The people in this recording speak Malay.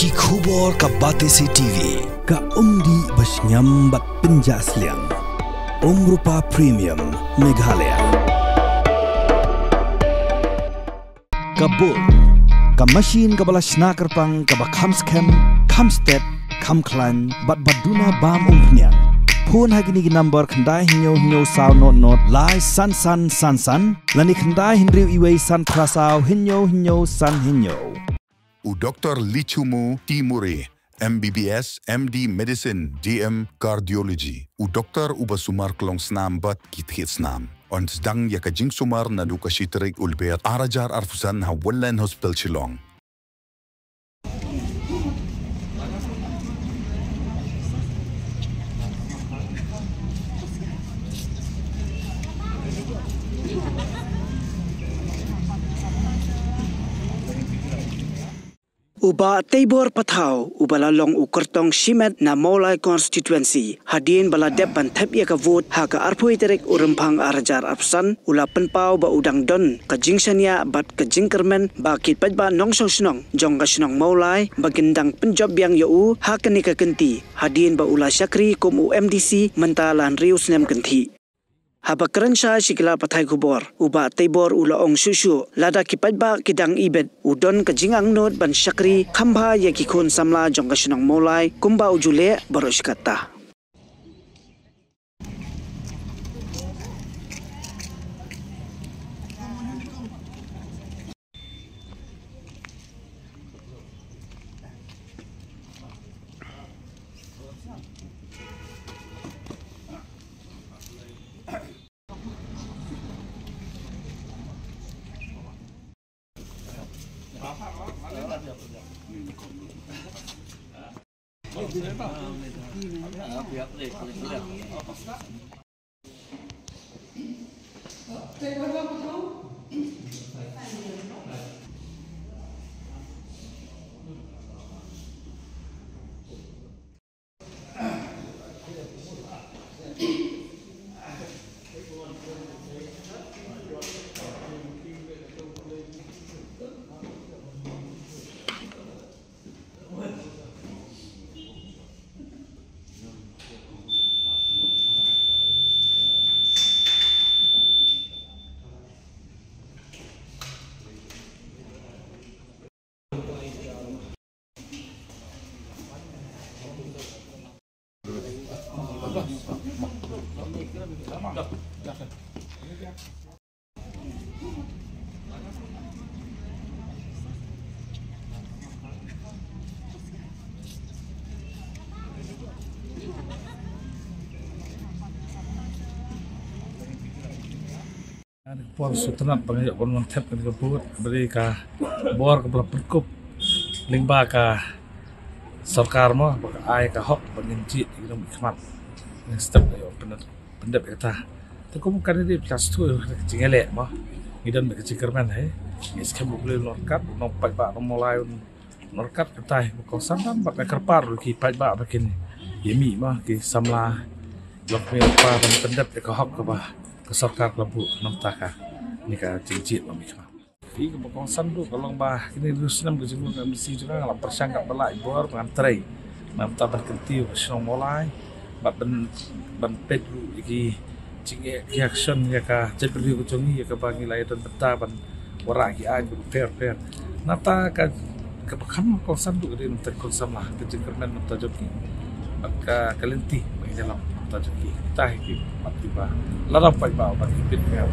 Ki khubor ka Batesi TV. Ka undi basnyam bat penjas liang. Rupa Premium Meghalaya. Kabul. Ka machine ka balas snaker pang ka ba kamskem, kamstep, kamklan, bat baduna bam umpnyang. Phone hagini number khandai hinyo saw not lai san lani khandai hinriu iway san prasaw hinyo san hinyo. U Dr. Lichumu Timuri, MBBS, MD Medicine, DM Cardiology. U Dr. Ubasumar klong snam bat kit snam. On sedang ya kajing sumar na duka shiterik ulbeat arajar arfusan ha Wallen Hospital Shillong. Uba Tabor Pathaw, ubalalong ukertong Shimet na Molay constituency, hadin baladep bantep ya ka vote ha ka arpui terek urempang arajar arpsan, ula penpau ba udang don, ka jingsanya bat ka jingkermen, ba kitpad ba nong snong, jong ka snong Molay, bagendang penjob yang yau ha ka nika kenti, hadin ba ula syakri kum UMDC mentalan rius nem kenti. Haba kerensya sikila patay kubor, uba Tabor ula ong susu, lada kipad ba kidang ibet, udon kajingang not ban syakri, kamba ya kikun samla jong kasunang Molay, kumba ujule baros kata. Puan sutenat pengajak konwan tep kan kebut beri ka bor ke perkup lingba ka sarkar mo baka ai ka hok penginci itu khmat step ayo pendep kata tu bukan ini plus 2 jingele mo ngidan be cikerman hai iskem boleh norkat nompai ba mulai norkat kata ko santam ba kerpar ki pai ba makin yemi mo ki samla lok me pa pendep ka hok ka ba sarkar lebu namtaka nika cincit mamikma i kebokong sandu kalau bah ini rusnam ke jenguk misi juga ngala persangka belai bor ngantrai namta berkenti snong Molay bat ban pedu iki cinge action ya ka jebri ku jongi ya ka bangi lai dan beta ban wara ki aju fair nata ka kebakam kong sandu ke namta konsamlah ke jengkermen namta joki maka kalenti bagi dalam tajuki tahi matiba larap pai ba ba ibit ya